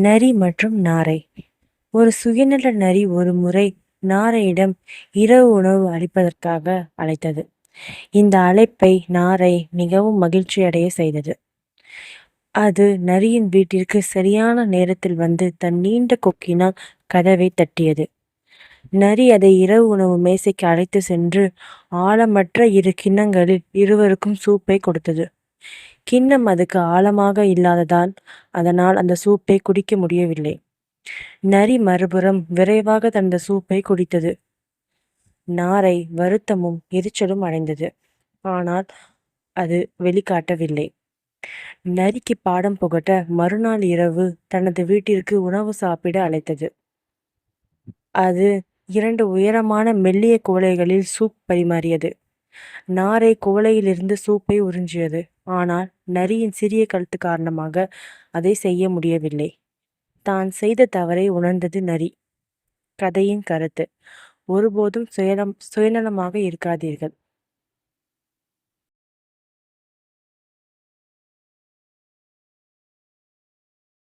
நரி மற்றும் நாரை. ஒரு சுயநல நரி ஒரு முறை நாரையிடம் இரவு உணவு அளிப்பதற்காக அழைத்தது. இந்த அழைப்பை நாரை மிகவும் மகிழ்ச்சியடைய செய்தது. அது நரியின் வீட்டிற்கு சரியான நேரத்தில் வந்து தன் நீண்ட கொக்கினால் கதவை தட்டியது. நரி அதை இரவு உணவு மேசைக்கு அழைத்து சென்று ஆழமற்ற இரு கிண்ணங்களில் இருவருக்கும் சூப்பை கொடுத்தது. கிண்ணம் அதுக்கு ஆழமாக இல்லாததால் அதனால் அந்த சூப்பை குடிக்க முடியவில்லை. நரி மறுபுறம் விரைவாக தந்த சூப்பை குடித்தது. நாரை வருத்தமும் எரிச்சலும் அடைந்தது. ஆனால் அது வெளிக்காட்டவில்லை. நரிக்கு பாடம் புகட்ட மறுநாள் இரவு தனது வீட்டிற்கு உணவு சாப்பிட அழைத்தது. அது 2 உயரமான மெல்லிய குவளைகளில் சூப் பரிமாறியது. நாரை குவளையிலிருந்து சூப்பை உறிஞ்சியது. ஆனால் நரியின் சிறிய கழுத்து காரணமாக அதை செய்ய முடியவில்லை. தான் செய்த தவறை உணர்ந்தது நரி. கதையின் கருத்து: ஒருபோதும் சுயநலமாக இருக்காதீர்கள்.